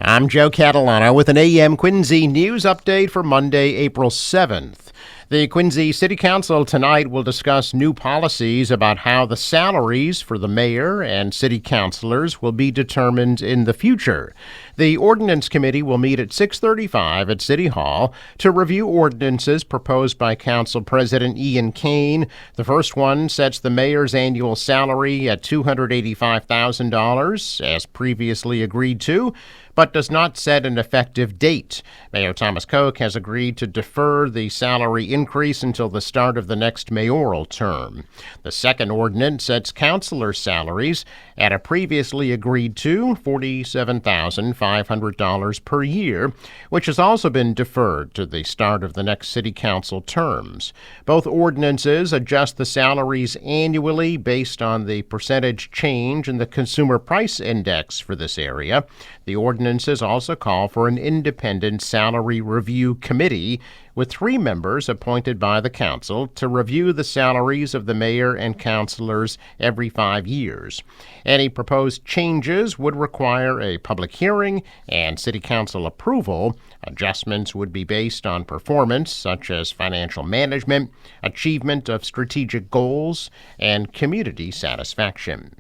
I'm Joe Catalano with an AM Quincy news update for Monday, April 7th. The Quincy City Council tonight will discuss new policies about how the salaries for the mayor and city councilors will be determined in the future. The Ordinance Committee will meet at 6:35 at City Hall to review ordinances proposed by Council President Ian Kane. The first one sets the mayor's annual salary at $285,000, as previously agreed to, but does not set an effective date. Mayor Thomas Koch has agreed to defer the salary increase until the start of the next mayoral term. The second ordinance sets councilor salaries at a previously agreed to $47,500 per year, which has also been deferred to the start of the next city council terms. Both ordinances adjust the salaries annually based on the percentage change in the consumer price index for this area. The ordinances also call for an independent salary review committee with 3 members appointed by the council to review the salaries of the mayor and councilors every 5 years. Any proposed changes would require a public hearing and city council approval. Adjustments would be based on performance, such as financial management, achievement of strategic goals, and community satisfaction.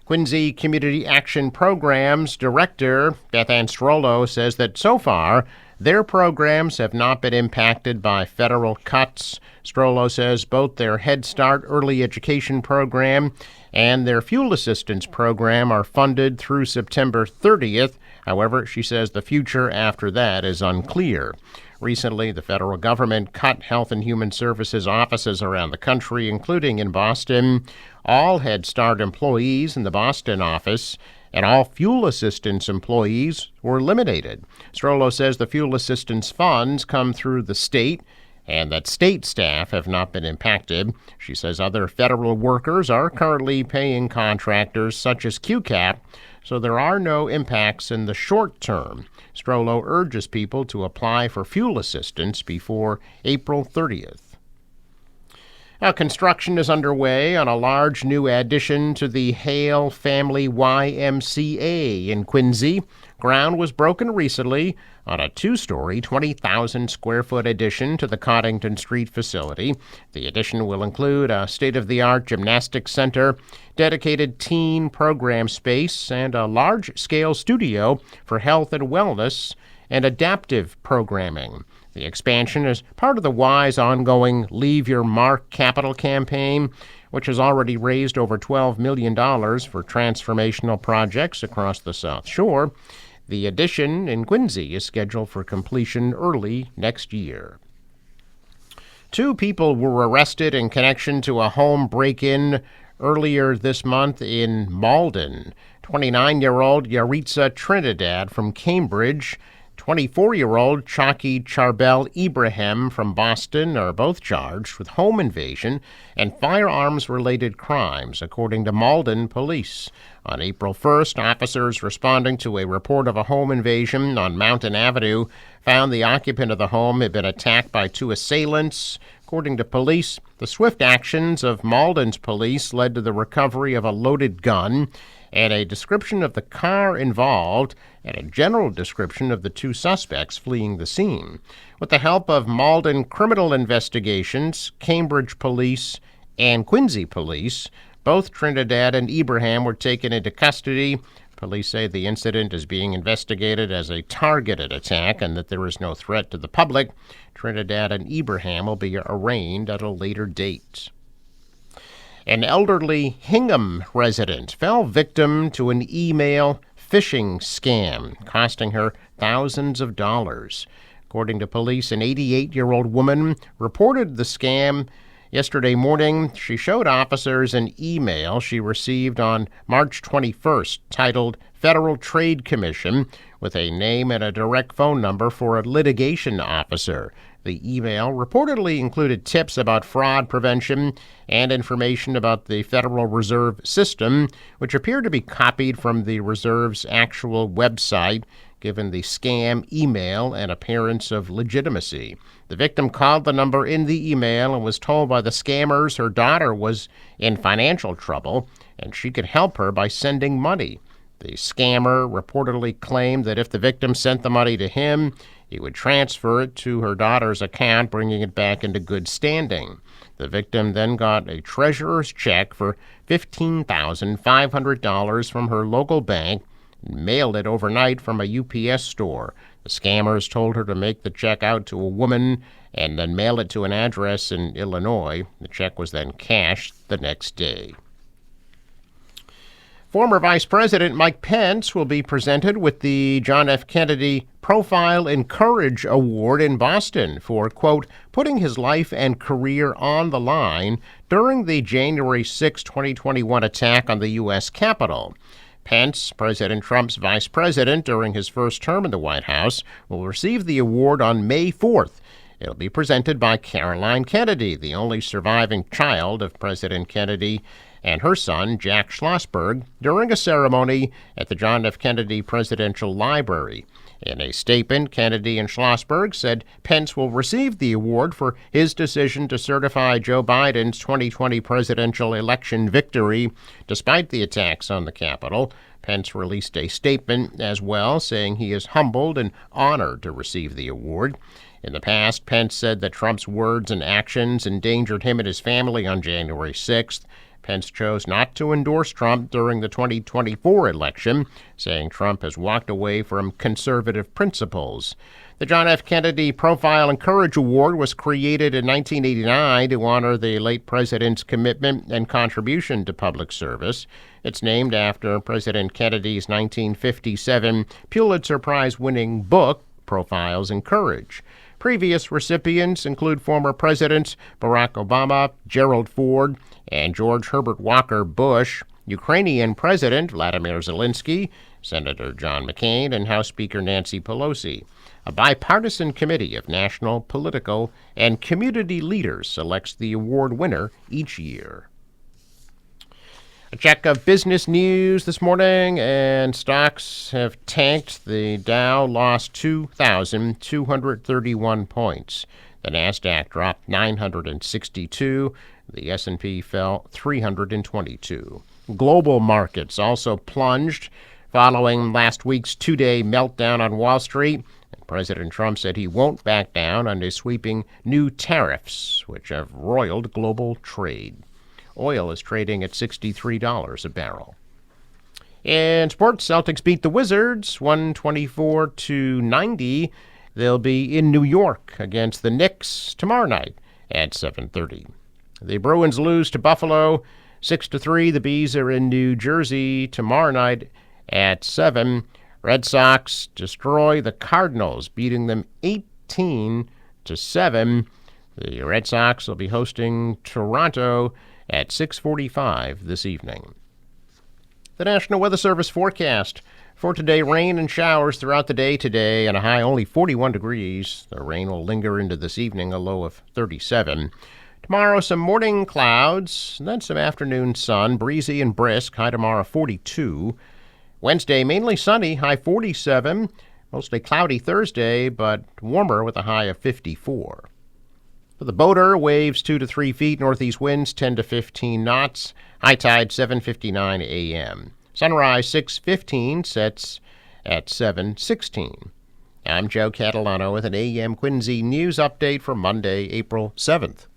Quincy Community Action Programs Director Beth Ann Strollo says that so far, their programs have not been impacted by federal cuts. Strollo says both their Head Start early education program and their fuel assistance program are funded through September 30th. However, she says the future after that is unclear. Recently, the federal government cut Health and Human Services offices around the country, including in Boston. All Head Start employees in the Boston office and all fuel assistance employees were eliminated. Strollo says the fuel assistance funds come through the state and that state staff have not been impacted. She says other federal workers are currently paying contractors such as QCAP, so there are no impacts in the short term. Strollo urges people to apply for fuel assistance before April 30th. Now, construction is underway on a large new addition to the Hale Family YMCA in Quincy. Ground was broken recently on a 2-story, 20,000-square-foot addition to the Coddington Street facility. The addition will include a state-of-the-art gymnastics center, dedicated teen program space, and a large-scale studio for health and wellness and adaptive programming. The expansion is part of the Y's ongoing Leave Your Mark capital campaign, which has already raised over $12 million for transformational projects across the South Shore. The addition in Quincy is scheduled for completion early next year. 2 people were arrested in connection to a home break-in earlier this month in Malden. 29-year-old Yaritza Trinidad from Cambridge, 24-year-old Chalky Charbel Ibrahim from Boston are both charged with home invasion and firearms-related crimes, according to Malden police. On April 1st, officers responding to a report of a home invasion on Mountain Avenue found the occupant of the home had been attacked by 2 assailants. According to police, the swift actions of Malden's police led to the recovery of a loaded gun and a description of the car involved and a general description of the 2 suspects fleeing the scene. With the help of Malden Criminal Investigations, Cambridge Police, and Quincy Police, both Trinidad and Ibrahim were taken into custody. Police say the incident is being investigated as a targeted attack and that there is no threat to the public. Trinidad and Ibrahim will be arraigned at a later date. An elderly Hingham resident fell victim to an email phishing scam, costing her thousands of dollars. According to police, an 88-year-old woman reported the scam yesterday morning. She showed officers an email she received on March 21st titled Federal Trade Commission with a name and a direct phone number for a litigation officer. The email reportedly included tips about fraud prevention and information about the Federal Reserve System, which appeared to be copied from the Reserve's actual website, given the scam email and appearance of legitimacy. The victim called the number in the email and was told by the scammers her daughter was in financial trouble and she could help her by sending money. The scammer reportedly claimed that if the victim sent the money to him, he would transfer it to her daughter's account, bringing it back into good standing. The victim then got a treasurer's check for $15,500 from her local bank and mailed it overnight from a UPS store. The scammers told her to make the check out to a woman and then mail it to an address in Illinois. The check was then cashed the next day. Former Vice President Mike Pence will be presented with the John F. Kennedy Profile and Courage Award in Boston for, quote, putting his life and career on the line during the January 6, 2021 attack on the U.S. Capitol. Pence, President Trump's vice president during his first term in the White House, will receive the award on May 4th. It'll be presented by Caroline Kennedy, the only surviving child of President Kennedy, and her son, Jack Schlossberg, during a ceremony at the John F. Kennedy Presidential Library. In a statement, Kennedy and Schlossberg said Pence will receive the award for his decision to certify Joe Biden's 2020 presidential election victory despite the attacks on the Capitol. Pence released a statement as well, saying he is humbled and honored to receive the award. In the past, Pence said that Trump's words and actions endangered him and his family on January 6th. Pence chose not to endorse Trump during the 2024 election, saying Trump has walked away from conservative principles. The John F. Kennedy Profile and Courage Award was created in 1989 to honor the late president's commitment and contribution to public service. It's named after President Kennedy's 1957 Pulitzer Prize-winning book, Profiles in Courage. Previous recipients include former presidents Barack Obama, Gerald Ford, and George Herbert Walker Bush, Ukrainian President Vladimir Zelensky, Senator John McCain, and House Speaker Nancy Pelosi. A bipartisan committee of national, political, and community leaders selects the award winner each year. A check of business news this morning, and stocks have tanked. The Dow lost 2,231 points. The Nasdaq dropped 962. The S&P fell 322. Global markets also plunged following last week's two-day meltdown on Wall Street. And President Trump said he won't back down on his sweeping new tariffs, which have roiled global trade. Oil is trading at $63 a barrel. In sports, Celtics beat the Wizards 124-90. They'll be in New York against the Knicks tomorrow night at 7:30. The Bruins lose to Buffalo 6-3. The Bees are in New Jersey tomorrow night at 7. Red Sox destroy the Cardinals, beating them 18-7. The Red Sox will be hosting Toronto at 6:45 this evening. The National Weather Service forecast for today: rain and showers throughout the day today, and a high only 41 degrees. The rain will linger into this evening, a low of 37. Tomorrow, some morning clouds, and then some afternoon sun, breezy and brisk, high tomorrow 42. Wednesday, mainly sunny, high 47. Mostly cloudy Thursday, but warmer with a high of 54. For the boater, waves 2 to 3 feet, northeast winds 10 to 15 knots, high tide 7:59 a.m. Sunrise 6:15, sets at 7:16. I'm Joe Catalano with an AM Quincy news update for Monday, April 7th.